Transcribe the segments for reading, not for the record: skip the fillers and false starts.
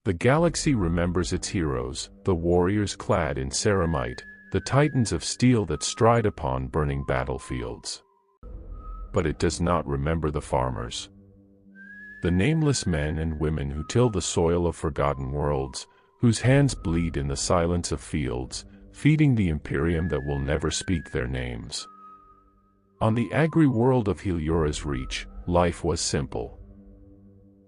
The galaxy remembers its heroes, the warriors clad in ceramite, the titans of steel that stride upon burning battlefields. But it does not remember the farmers. The nameless men and women who till the soil of forgotten worlds, whose hands bleed in the silence of fields, feeding the Imperium that will never speak their names. On the agri-world of Heliura's reach, life was simple.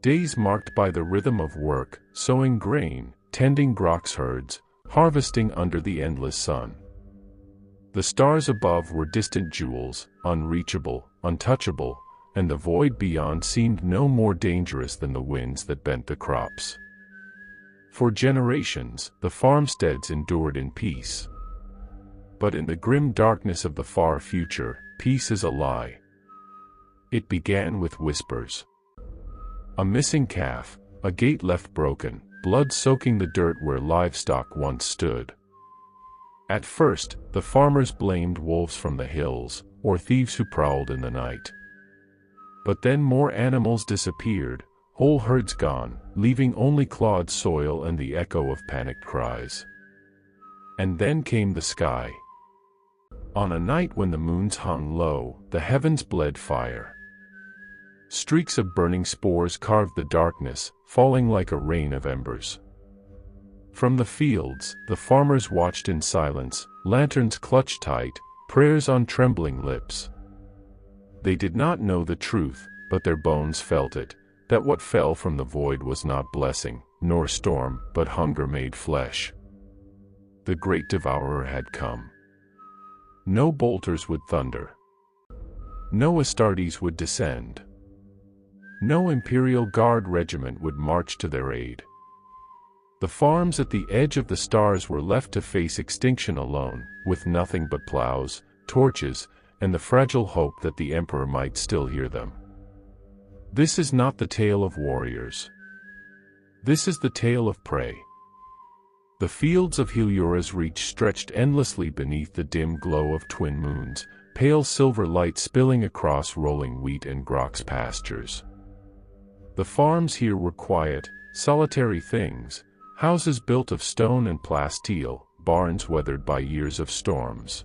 Days marked by the rhythm of work, sowing grain, tending Grox herds, harvesting under the endless sun. The stars above were distant jewels, unreachable, untouchable, and the void beyond seemed no more dangerous than the winds that bent the crops. For generations, the farmsteads endured in peace. But in the grim darkness of the far future, peace is a lie. It began with whispers. A missing calf, a gate left broken, blood soaking the dirt where livestock once stood. At first, the farmers blamed wolves from the hills, or thieves who prowled in the night. But then more animals disappeared, whole herds gone, leaving only clawed soil and the echo of panicked cries. And then came the sky. On a night when the moons hung low, the heavens bled fire. Streaks of burning spores carved the darkness, falling like a rain of embers. From the fields, the farmers watched in silence, lanterns clutched tight, prayers on trembling lips. They did not know the truth, but their bones felt it, that what fell from the void was not blessing, nor storm, but hunger made flesh. The great devourer had come. No bolters would thunder. No Astartes would descend. No Imperial Guard regiment would march to their aid. The farms at the edge of the stars were left to face extinction alone, with nothing but plows, torches, and the fragile hope that the Emperor might still hear them. This is not the tale of warriors. This is the tale of prey. The fields of Heliura's reach stretched endlessly beneath the dim glow of twin moons, pale silver light spilling across rolling wheat and Grox pastures. The farms here were quiet, solitary things, houses built of stone and plasteel, barns weathered by years of storms.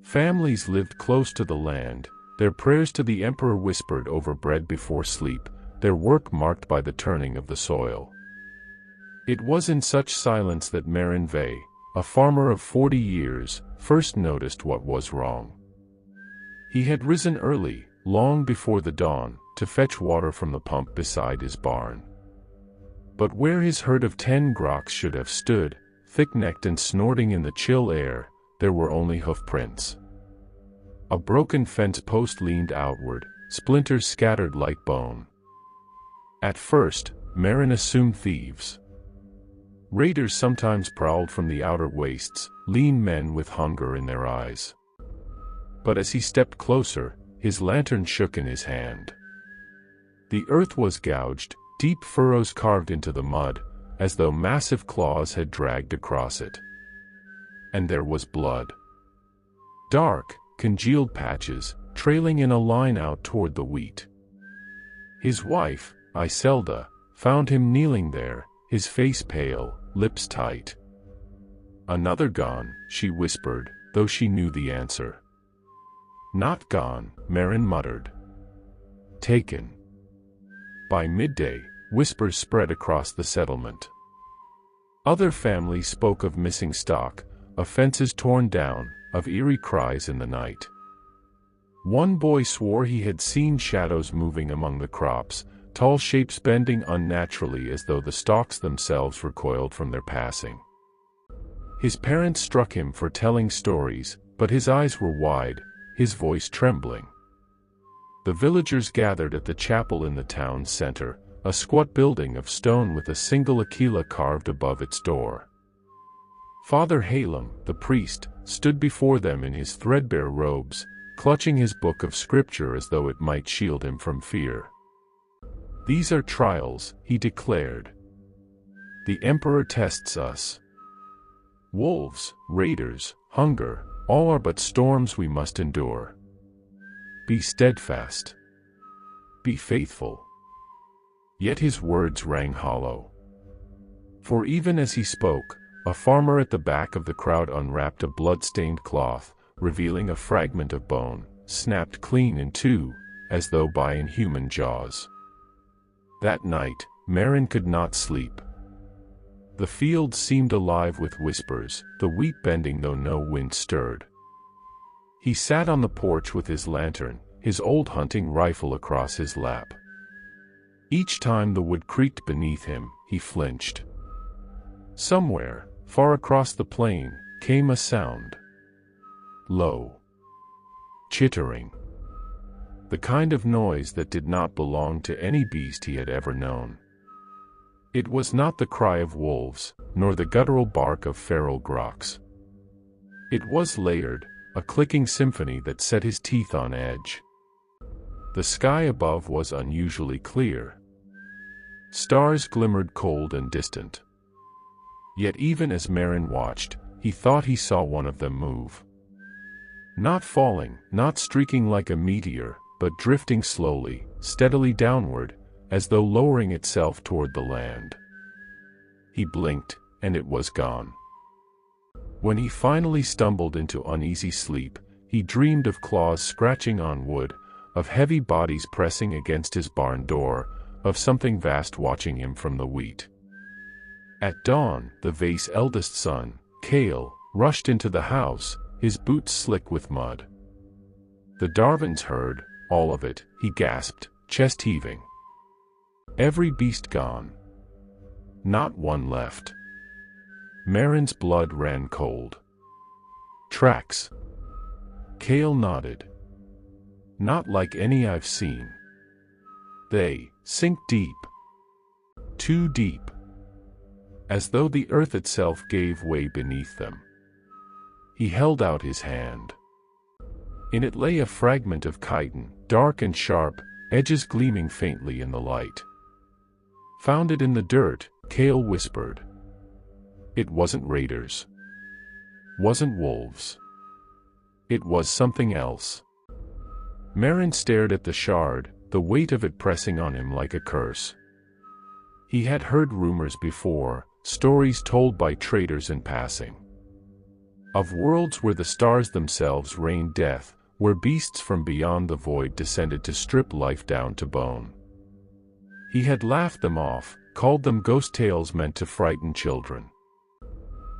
Families lived close to the land, their prayers to the Emperor whispered over bread before sleep, their work marked by the turning of the soil. It was in such silence that Marin Vey, a farmer of 40 years, first noticed what was wrong. He had risen early, long before the dawn, to fetch water from the pump beside his barn. But where his herd of 10 Grox should have stood, thick-necked and snorting in the chill air, there were only hoof prints. A broken fence post leaned outward, splinters scattered like bone. At first, Marin assumed thieves. Raiders sometimes prowled from the outer wastes, lean men with hunger in their eyes. But as he stepped closer, his lantern shook in his hand. The earth was gouged, deep furrows carved into the mud, as though massive claws had dragged across it. And there was blood. Dark, congealed patches, trailing in a line out toward the wheat. His wife, Iselda, found him kneeling there, his face pale, lips tight. "Another gone," she whispered, though she knew the answer. "Not gone," Marin muttered. "Taken." By midday, whispers spread across the settlement. Other families spoke of missing stock, of fences torn down, of eerie cries in the night. One boy swore he had seen shadows moving among the crops, tall shapes bending unnaturally as though the stalks themselves recoiled from their passing. His parents struck him for telling stories, but his eyes were wide, his voice trembling. The villagers gathered at the chapel in the town center, a squat building of stone with a single aquila carved above its door. Father Halem, the priest, stood before them in his threadbare robes, clutching his book of scripture as though it might shield him from fear. "These are trials," he declared. "The Emperor tests us. Wolves, raiders, hunger, all are but storms we must endure. Be steadfast. Be faithful." Yet his words rang hollow. For even as he spoke, a farmer at the back of the crowd unwrapped a blood-stained cloth, revealing a fragment of bone, snapped clean in two, as though by inhuman jaws. That night, Merrin could not sleep. The fields seemed alive with whispers, the wheat bending though no wind stirred. He sat on the porch with his lantern, his old hunting rifle across his lap. Each time the wood creaked beneath him, he flinched. Somewhere, far across the plain, came a sound. Low. Chittering. The kind of noise that did not belong to any beast he had ever known. It was not the cry of wolves, nor the guttural bark of feral groks. It was layered, a clicking symphony that set his teeth on edge. The sky above was unusually clear. Stars glimmered cold and distant. Yet even as Merrin watched, he thought he saw one of them move. Not falling, not streaking like a meteor, but drifting slowly, steadily downward, as though lowering itself toward the land. He blinked, and it was gone. When he finally stumbled into uneasy sleep, he dreamed of claws scratching on wood, of heavy bodies pressing against his barn door, of something vast watching him from the wheat. At dawn, the Vase's eldest son, Cale, rushed into the house, his boots slick with mud. The Darvins heard, all of it, he gasped, chest heaving. Every beast gone. Not one left. Merrin's blood ran cold. Tracks. Cale nodded. Not like any I've seen. They sink deep. Too deep. As though the earth itself gave way beneath them. He held out his hand. In it lay a fragment of chitin, dark and sharp, edges gleaming faintly in the light. Found it in the dirt, Cale whispered. It wasn't raiders. Wasn't wolves. It was something else. Merrin stared at the shard, the weight of it pressing on him like a curse. He had heard rumors before, stories told by traders in passing. Of worlds where the stars themselves rained death, where beasts from beyond the void descended to strip life down to bone. He had laughed them off, called them ghost tales meant to frighten children.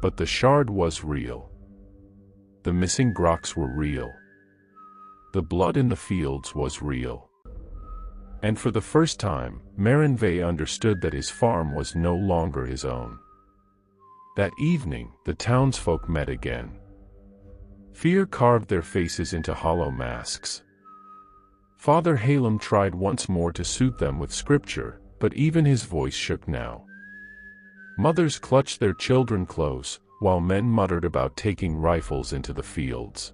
But the shard was real. The missing groks were real. The blood in the fields was real. And for the first time, Merrin Vey understood that his farm was no longer his own. That evening, the townsfolk met again. Fear carved their faces into hollow masks. Father Halem tried once more to soothe them with scripture, but even his voice shook now. Mothers clutched their children close, while men muttered about taking rifles into the fields.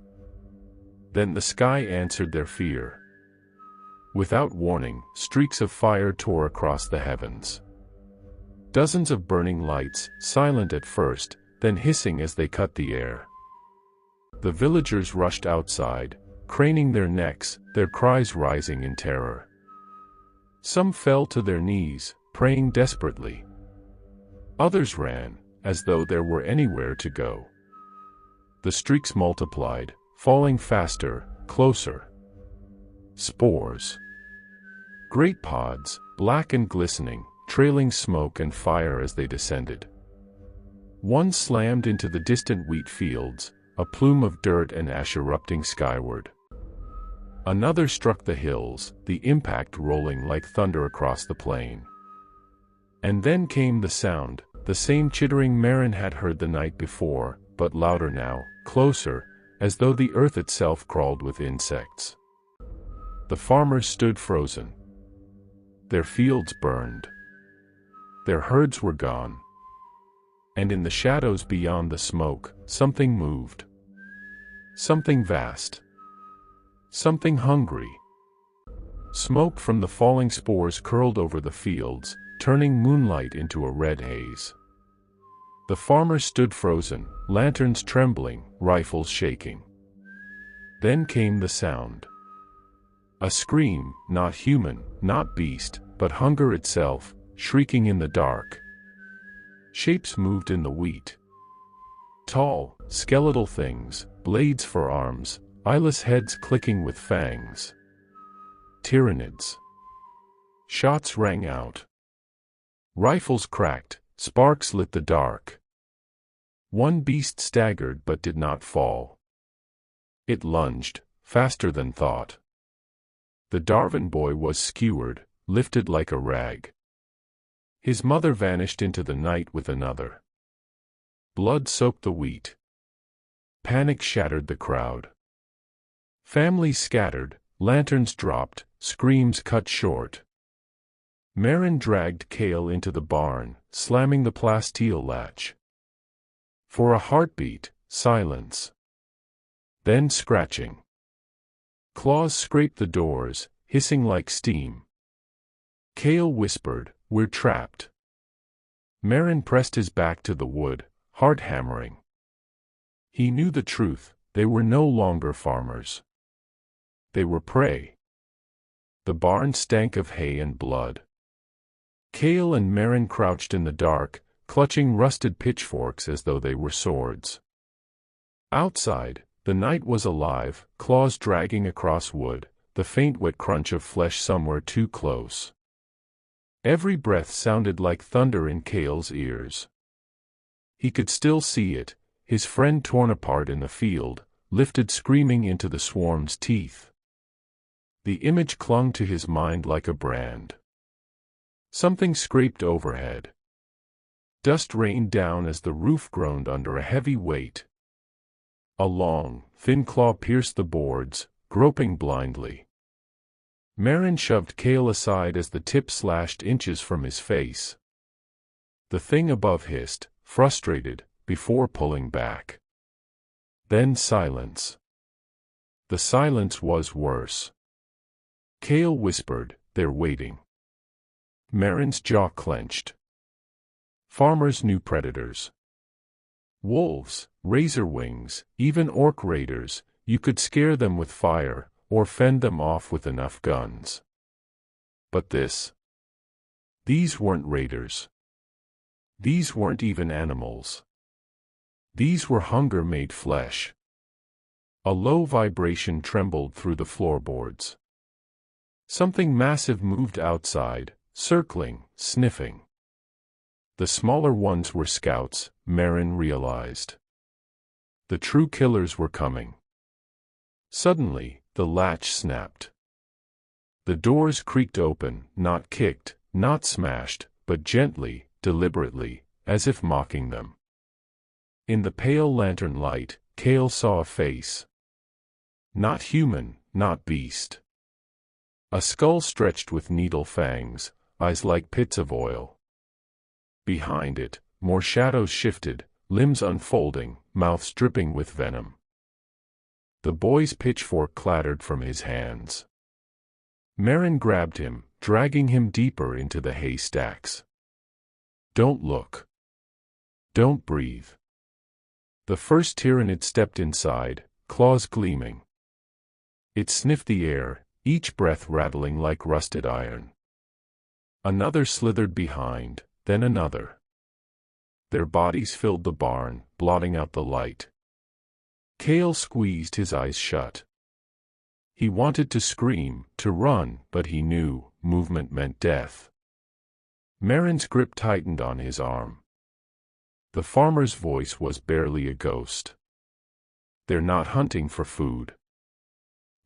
Then the sky answered their fear. Without warning, streaks of fire tore across the heavens. Dozens of burning lights, silent at first, then hissing as they cut the air. The villagers rushed outside, craning their necks, their cries rising in terror. Some fell to their knees, praying desperately. Others ran, as though there were anywhere to go. The streaks multiplied, falling faster, closer. Spores. Great pods, black and glistening, trailing smoke and fire as they descended. One slammed into the distant wheat fields, a plume of dirt and ash erupting skyward. Another struck the hills, the impact rolling like thunder across the plain. And then came the sound, the same chittering Merrin had heard the night before, but louder now, closer, as though the earth itself crawled with insects. The farmers stood frozen. Their fields burned. Their herds were gone. And in the shadows beyond the smoke, something moved. Something vast. Something hungry. Smoke from the falling spores curled over the fields, turning moonlight into a red haze. The farmers stood frozen, lanterns trembling, rifles shaking. Then came the sound. A scream, not human, not beast, but hunger itself, shrieking in the dark. Shapes moved in the wheat. Tall, skeletal things, blades for arms, eyeless heads clicking with fangs. Tyranids. Shots rang out. Rifles cracked, sparks lit the dark. One beast staggered but did not fall. It lunged, faster than thought. The Darwin boy was skewered, lifted like a rag. His mother vanished into the night with another. Blood soaked the wheat. Panic shattered the crowd. Families scattered, lanterns dropped, screams cut short. Marin dragged Kale into the barn, slamming the plasteel latch. For a heartbeat, silence. Then scratching. Claws scraped the doors, hissing like steam. Kale whispered, "We're trapped." Marin pressed his back to the wood, heart hammering. He knew the truth, they were no longer farmers. They were prey. The barn stank of hay and blood. Kale and Marin crouched in the dark, clutching rusted pitchforks as though they were swords. Outside, the night was alive, claws dragging across wood, the faint wet crunch of flesh somewhere too close. Every breath sounded like thunder in Kale's ears. He could still see it, his friend torn apart in the field, lifted screaming into the swarm's teeth. The image clung to his mind like a brand. Something scraped overhead. Dust rained down as the roof groaned under a heavy weight. A long, thin claw pierced the boards, groping blindly. Marin shoved Kale aside as the tip slashed inches from his face. The thing above hissed, frustrated, before pulling back. Then silence. The silence was worse. Kale whispered, "They're waiting." Marin's jaw clenched. Farmers knew predators. Wolves, razor wings, even orc raiders, you could scare them with fire, or fend them off with enough guns. But these weren't raiders. These weren't even animals. These were hunger made flesh. A low vibration trembled through the floorboards. Something massive moved outside, circling, sniffing. The smaller ones were scouts, Marin realized. The true killers were coming. Suddenly, the latch snapped. The doors creaked open, not kicked, not smashed, but gently, deliberately, as if mocking them. In the pale lantern light, Kale saw a face. Not human, not beast. A skull stretched with needle fangs, eyes like pits of oil. Behind it, more shadows shifted, limbs unfolding, mouths dripping with venom. The boy's pitchfork clattered from his hands. Marin grabbed him, dragging him deeper into the haystacks. "Don't look. Don't breathe." The first Tyranid stepped inside, claws gleaming. It sniffed the air, each breath rattling like rusted iron. Another slithered behind, then another. Their bodies filled the barn, blotting out the light. Kale squeezed his eyes shut. He wanted to scream, to run, but he knew, movement meant death. Marin's grip tightened on his arm. The farmer's voice was barely a ghost. "They're not hunting for food.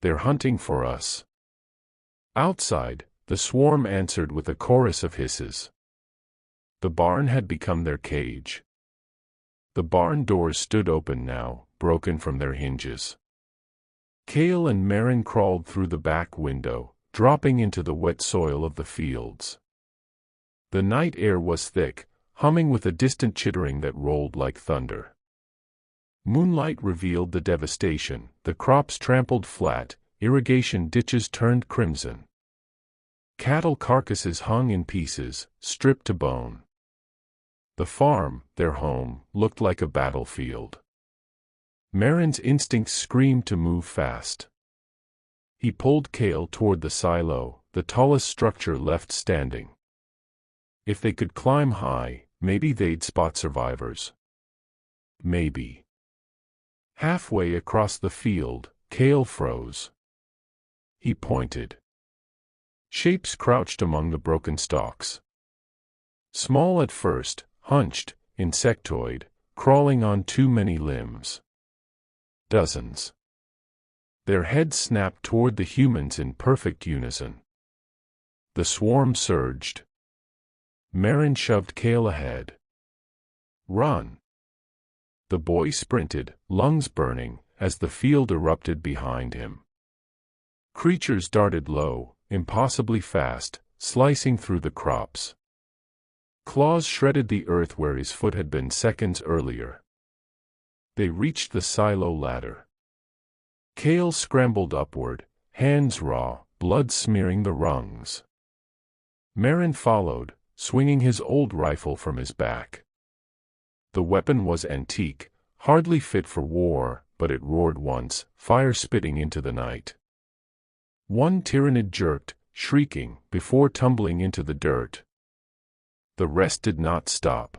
They're hunting for us." Outside, the swarm answered with a chorus of hisses. The barn had become their cage. The barn doors stood open now, broken from their hinges. Kale and Marin crawled through the back window, dropping into the wet soil of the fields. The night air was thick, humming with a distant chittering that rolled like thunder. Moonlight revealed the devastation, the crops trampled flat, irrigation ditches turned crimson. Cattle carcasses hung in pieces, stripped to bone. The farm, their home, looked like a battlefield. Marin's instincts screamed to move fast. He pulled Kale toward the silo, the tallest structure left standing. If they could climb high, Maybe they'd spot survivors. Maybe. Halfway across the field, Kale froze. He pointed. Shapes crouched among the broken stalks. Small at first, hunched, insectoid, crawling on too many limbs. Dozens. Their heads snapped toward the humans in perfect unison. The swarm surged. Merrin shoved Kale ahead. Run! The boy sprinted, lungs burning, as the field erupted behind him. Creatures darted low, impossibly fast, slicing through the crops. Claws shredded the earth where his foot had been seconds earlier. They reached the silo ladder. Kale scrambled upward, hands raw, blood smearing the rungs. Merrin followed, swinging his old rifle from his back. The weapon was antique, hardly fit for war, but it roared once, fire spitting into the night. One Tyranid jerked, shrieking, before tumbling into the dirt. The rest did not stop.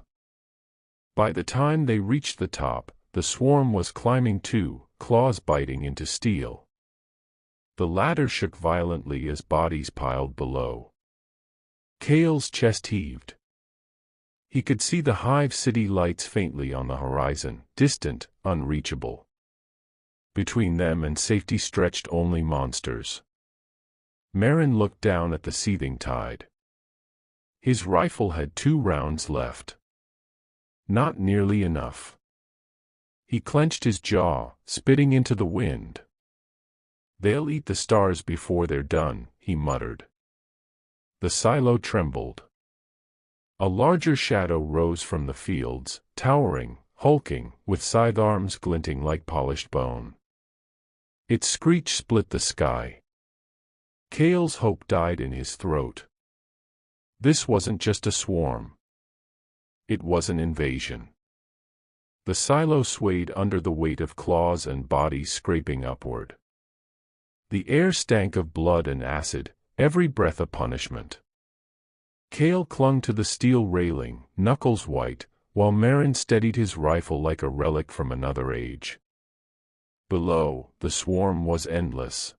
By the time they reached the top, the swarm was climbing too, claws biting into steel. The ladder shook violently as bodies piled below. Kale's chest heaved. He could see the hive city lights faintly on the horizon, distant, unreachable. Between them and safety stretched only monsters. Merrin looked down at the seething tide. His rifle had 2 rounds left. Not nearly enough. He clenched his jaw, spitting into the wind. "They'll eat the stars before they're done," he muttered. The silo trembled. A larger shadow rose from the fields, towering, hulking, with scythe arms glinting like polished bone. Its screech split the sky. Kale's hope died in his throat. This wasn't just a swarm. It was an invasion. The silo swayed under the weight of claws and bodies scraping upward. The air stank of blood and acid, every breath a punishment. Kale clung to the steel railing, knuckles white, while Merrin steadied his rifle like a relic from another age. Below, the swarm was endless.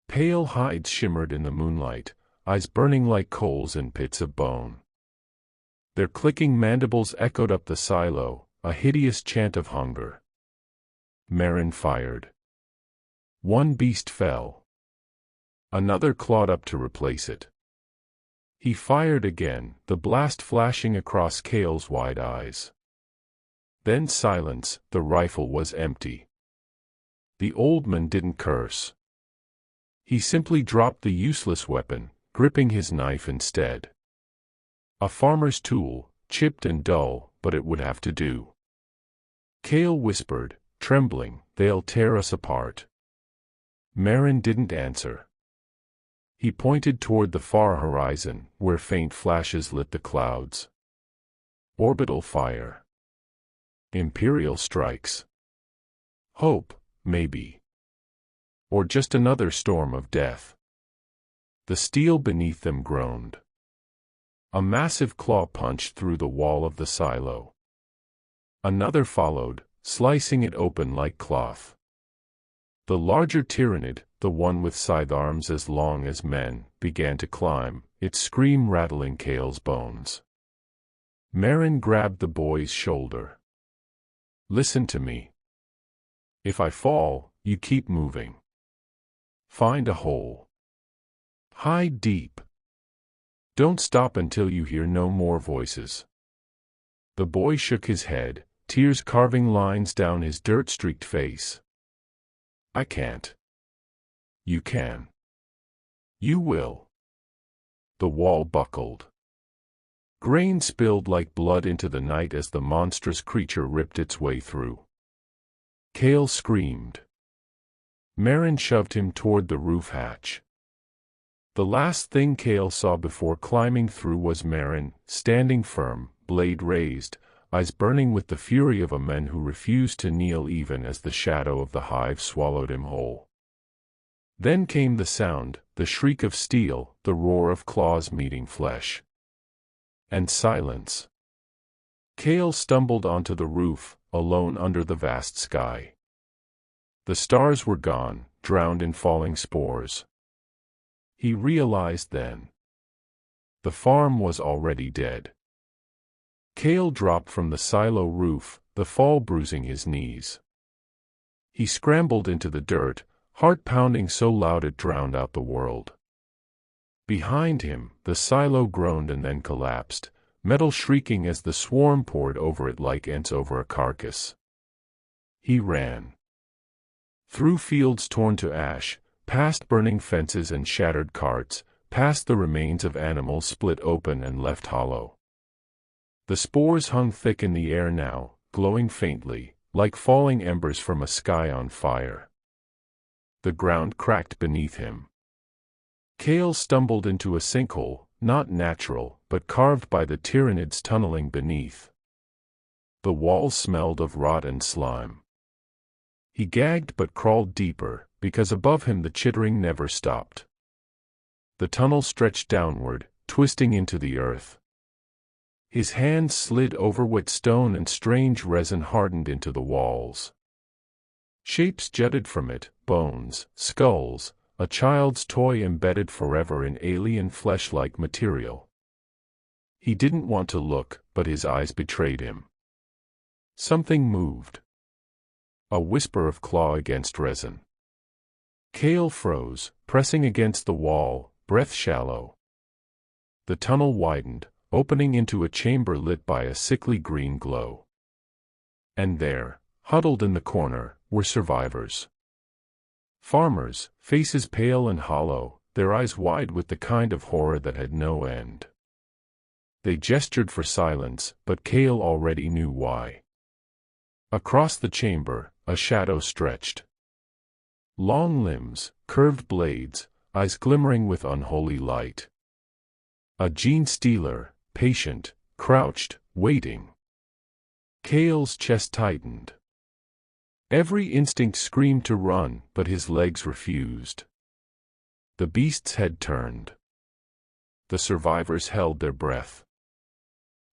Pale hides shimmered in the moonlight, eyes burning like coals in pits of bone. Their clicking mandibles echoed up the silo, a hideous chant of hunger. Merrin fired. One beast fell. Another clawed up to replace it. He fired again, the blast flashing across Kale's wide eyes. Then silence, the rifle was empty. The old man didn't curse. He simply dropped the useless weapon, gripping his knife instead. A farmer's tool, chipped and dull, but it would have to do. Kale whispered, trembling, "They'll tear us apart." Merrin didn't answer. He pointed toward the far horizon, where faint flashes lit the clouds. Orbital fire. Imperial strikes. Hope, maybe. Or just another storm of death. The steel beneath them groaned. A massive claw punched through the wall of the silo. Another followed, slicing it open like cloth. The larger Tyranid, the one with scythe arms as long as men, began to climb, its scream rattling Kale's bones. Merrin grabbed the boy's shoulder. "Listen to me. If I fall, you keep moving. Find a hole. Hide deep. Don't stop until you hear no more voices." The boy shook his head, tears carving lines down his dirt-streaked face. "I can't." "You can. You will." The wall buckled. Grain spilled like blood into the night as the monstrous creature ripped its way through. Kale screamed. Merrin shoved him toward the roof hatch. The last thing Kale saw before climbing through was Merrin, standing firm, blade raised, eyes burning with the fury of a man who refused to kneel even as the shadow of the hive swallowed him whole. Then came the sound, the shriek of steel, the roar of claws meeting flesh. And silence. Kale stumbled onto the roof, alone under the vast sky. The stars were gone, drowned in falling spores. He realized then. The farm was already dead. Kale dropped from the silo roof, the fall bruising his knees. He scrambled into the dirt, heart pounding so loud it drowned out the world. Behind him, the silo groaned and then collapsed, metal shrieking as the swarm poured over it like ants over a carcass. He ran. Through fields torn to ash, past burning fences and shattered carts, past the remains of animals split open and left hollow. The spores hung thick in the air now, glowing faintly, like falling embers from a sky on fire. The ground cracked beneath him. Kale stumbled into a sinkhole, not natural, but carved by the Tyranids tunneling beneath. The walls smelled of rot and slime. He gagged but crawled deeper, because above him the chittering never stopped. The tunnel stretched downward, twisting into the earth. His hands slid over wet stone and strange resin hardened into the walls. Shapes jutted from it, bones, skulls, a child's toy embedded forever in alien flesh-like material. He didn't want to look, but his eyes betrayed him. Something moved. A whisper of claw against resin. Kale froze, pressing against the wall, breath shallow. The tunnel widened, opening into a chamber lit by a sickly green glow. And there, huddled in the corner, were survivors. Farmers, faces pale and hollow, their eyes wide with the kind of horror that had no end. They gestured for silence, but Kale already knew why. Across the chamber, a shadow stretched. Long limbs, curved blades, eyes glimmering with unholy light. A gene stealer, patient, crouched, waiting. Kale's chest tightened. Every instinct screamed to run, but his legs refused. The beast's head turned. The survivors held their breath.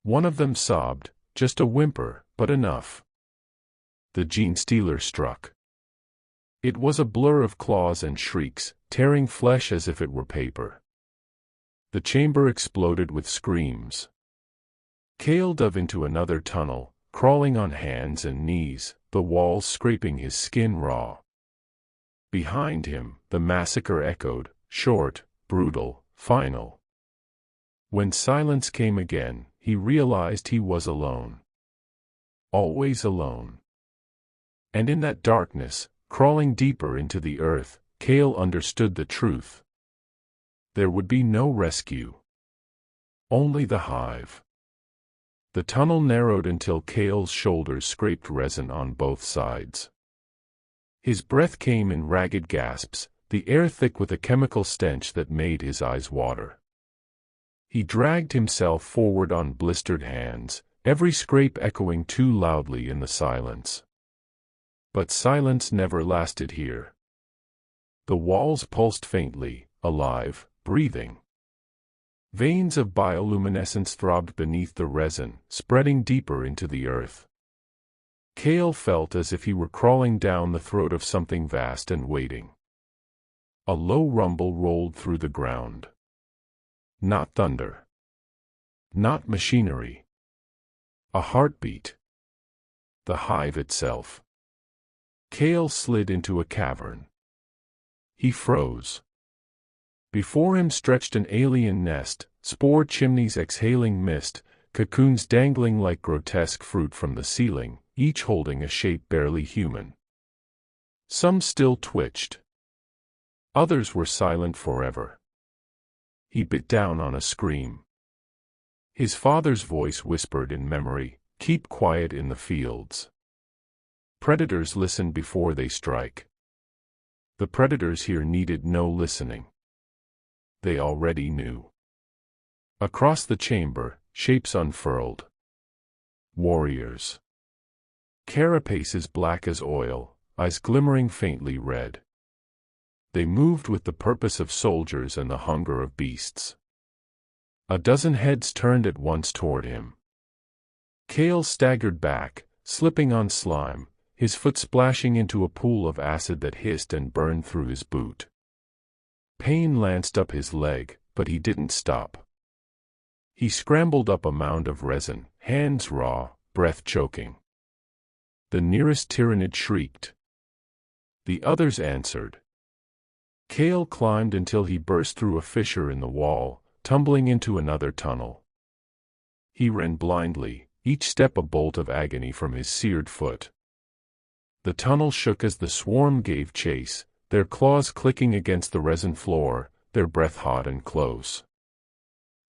One of them sobbed, just a whimper, but enough. The gene stealer struck. It was a blur of claws and shrieks, tearing flesh as if it were paper. The chamber exploded with screams. Kale dove into another tunnel, crawling on hands and knees, the walls scraping his skin raw. Behind him, the massacre echoed, short, brutal, final. When silence came again, he realized he was alone. Always alone. And in that darkness, crawling deeper into the earth, Kale understood the truth. There would be no rescue. Only the hive. The tunnel narrowed until Kale's shoulders scraped resin on both sides. His breath came in ragged gasps, the air thick with a chemical stench that made his eyes water. He dragged himself forward on blistered hands, every scrape echoing too loudly in the silence. But silence never lasted here. The walls pulsed faintly, alive, breathing. Veins of bioluminescence throbbed beneath the resin, spreading deeper into the earth. Kale felt as if he were crawling down the throat of something vast and waiting. A low rumble rolled through the ground. Not thunder. Not machinery. A heartbeat. The hive itself. Kale slid into a cavern. He froze. Before him stretched an alien nest, spore chimneys exhaling mist, cocoons dangling like grotesque fruit from the ceiling, each holding a shape barely human. Some still twitched. Others were silent forever. He bit down on a scream. His father's voice whispered in memory, "Keep quiet in the fields. Predators listen before they strike." The predators here needed no listening. They already knew. Across the chamber, shapes unfurled. Warriors. Carapaces black as oil, eyes glimmering faintly red. They moved with the purpose of soldiers and the hunger of beasts. A dozen heads turned at once toward him. Kale staggered back, slipping on slime, his foot splashing into a pool of acid that hissed and burned through his boot. Pain lanced up his leg, but he didn't stop. He scrambled up a mound of resin, hands raw, breath choking. The nearest Tyranid shrieked. The others answered. Kale climbed until he burst through a fissure in the wall, tumbling into another tunnel. He ran blindly, each step a bolt of agony from his seared foot. The tunnel shook as the swarm gave chase, their claws clicking against the resin floor, their breath hot and close.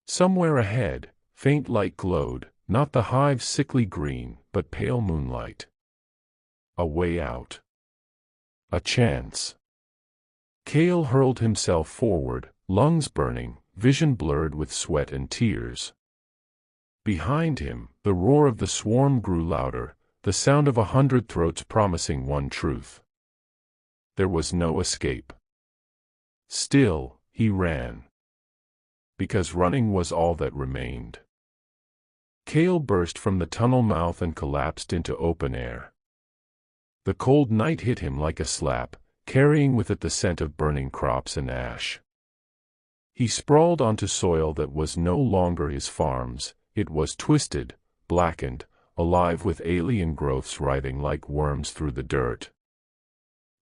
Somewhere ahead, faint light glowed, not the hive's sickly green, but pale moonlight. A way out. A chance. Kale hurled himself forward, lungs burning, vision blurred with sweat and tears. Behind him, the roar of the swarm grew louder, the sound of 100 throats promising one truth. There was no escape. Still, he ran. Because running was all that remained. Kale burst from the tunnel mouth and collapsed into open air. The cold night hit him like a slap, carrying with it the scent of burning crops and ash. He sprawled onto soil that was no longer his farm's. It was twisted, blackened, alive with alien growths writhing like worms through the dirt.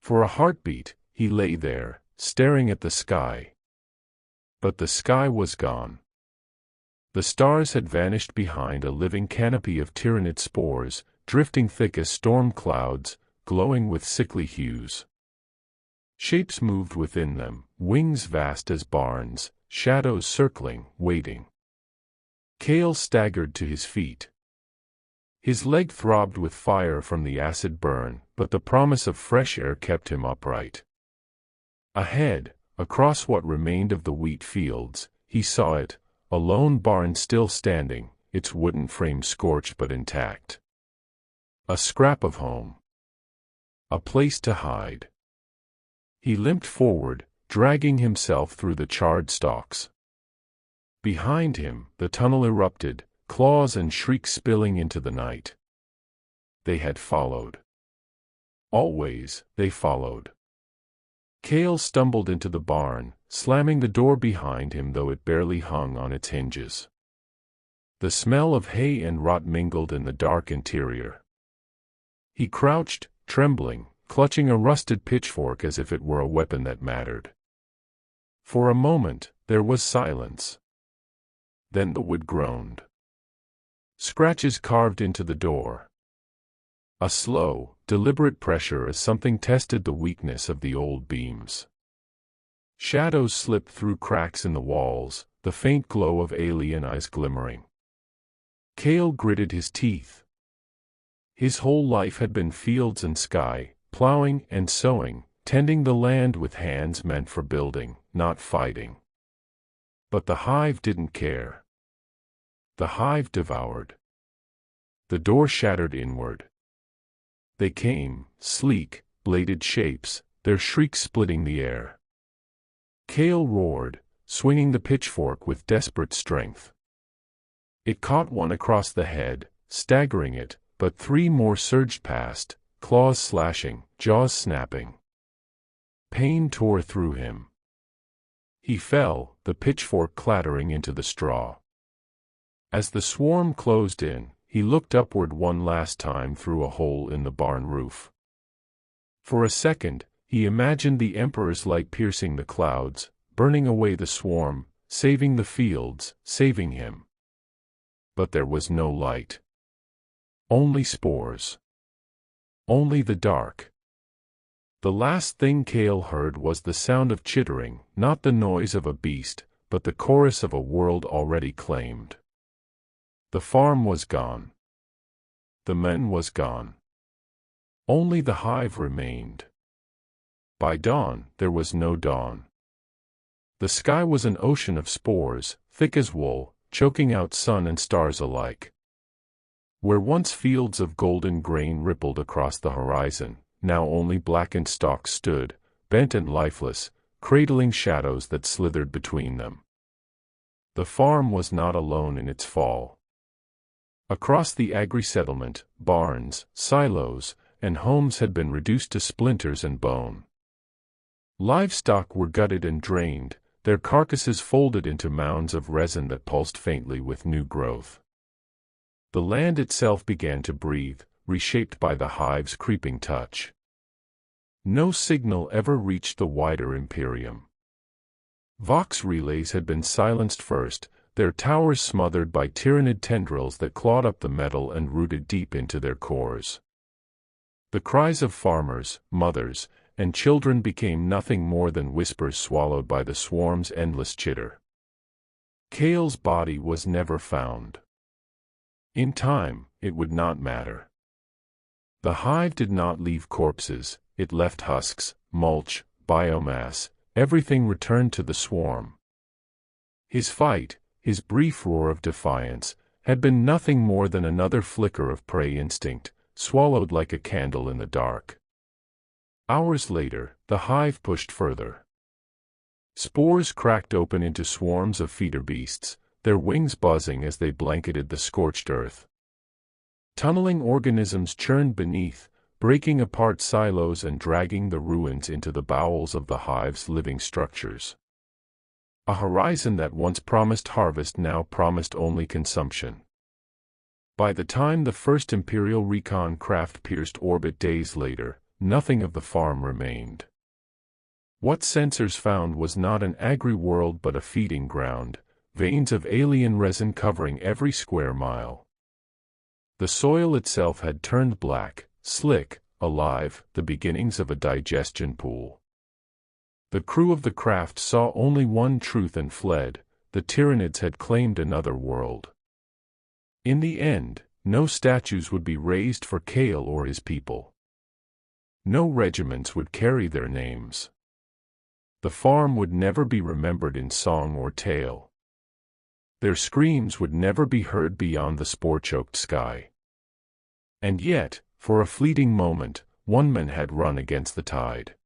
For a heartbeat, he lay there, staring at the sky. But the sky was gone. The stars had vanished behind a living canopy of Tyranid spores, drifting thick as storm clouds, glowing with sickly hues. Shapes moved within them, wings vast as barns, shadows circling, waiting. Kale staggered to his feet. His leg throbbed with fire from the acid burn, but the promise of fresh air kept him upright. Ahead, across what remained of the wheat fields, he saw it, a lone barn still standing, its wooden frame scorched but intact. A scrap of home. A place to hide. He limped forward, dragging himself through the charred stalks. Behind him, the tunnel erupted, claws and shrieks spilling into the night. They had followed. Always, they followed. Kale stumbled into the barn, slamming the door behind him though it barely hung on its hinges. The smell of hay and rot mingled in the dark interior. He crouched, trembling, clutching a rusted pitchfork as if it were a weapon that mattered. For a moment, there was silence. Then the wood groaned. Scratches carved into the door. A slow, deliberate pressure as something tested the weakness of the old beams. Shadows slipped through cracks in the walls, the faint glow of alien eyes glimmering. Kale gritted his teeth. His whole life had been fields and sky, plowing and sowing, tending the land with hands meant for building, not fighting. But the hive didn't care. The hive devoured. The door shattered inward. They came, sleek, bladed shapes, their shrieks splitting the air. Kale roared, swinging the pitchfork with desperate strength. It caught one across the head, staggering it, but 3 more surged past, claws slashing, jaws snapping. Pain tore through him. He fell, the pitchfork clattering into the straw. As the swarm closed in, he looked upward one last time through a hole in the barn roof. For a second, he imagined the Emperor's light piercing the clouds, burning away the swarm, saving the fields, saving him. But there was no light. Only spores. Only the dark. The last thing Kale heard was the sound of chittering, not the noise of a beast, but the chorus of a world already claimed. The farm was gone. The men was gone. Only the hive remained. By dawn, there was no dawn. The sky was an ocean of spores, thick as wool, choking out sun and stars alike. Where once fields of golden grain rippled across the horizon, now only blackened stalks stood, bent and lifeless, cradling shadows that slithered between them. The farm was not alone in its fall. Across the agri-settlement, barns, silos, and homes had been reduced to splinters and bone. Livestock were gutted and drained, their carcasses folded into mounds of resin that pulsed faintly with new growth. The land itself began to breathe, reshaped by the hive's creeping touch. No signal ever reached the wider Imperium. Vox relays had been silenced first, their towers smothered by Tyranid tendrils that clawed up the metal and rooted deep into their cores. The cries of farmers, mothers, and children became nothing more than whispers swallowed by the swarm's endless chitter. Kale's body was never found. In time, it would not matter. The hive did not leave corpses, it left husks, mulch, biomass, everything returned to the swarm. His fight, his brief roar of defiance, had been nothing more than another flicker of prey instinct, swallowed like a candle in the dark. Hours later, the hive pushed further. Spores cracked open into swarms of feeder beasts, their wings buzzing as they blanketed the scorched earth. Tunneling organisms churned beneath, breaking apart silos and dragging the ruins into the bowels of the hive's living structures. A horizon that once promised harvest now promised only consumption. By the time the first Imperial recon craft pierced orbit days later, nothing of the farm remained. What sensors found was not an agri-world but a feeding ground, veins of alien resin covering every square mile. The soil itself had turned black, slick, alive, the beginnings of a digestion pool. The crew of the craft saw only one truth and fled: the Tyranids had claimed another world. In the end, no statues would be raised for Kale or his people. No regiments would carry their names. The farm would never be remembered in song or tale. Their screams would never be heard beyond the spore-choked sky. And yet, for a fleeting moment, one man had run against the tide.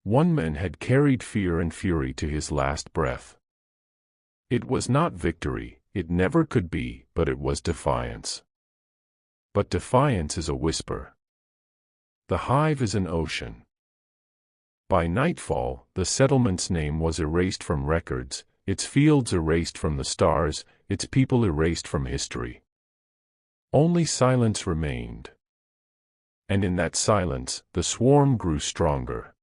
One man had carried fear and fury to his last breath. It was not victory, it never could be, but it was defiance. But defiance is a whisper. The hive is an ocean. By nightfall, the settlement's name was erased from records, its fields erased from the stars, its people erased from history. Only silence remained. And in that silence, the swarm grew stronger.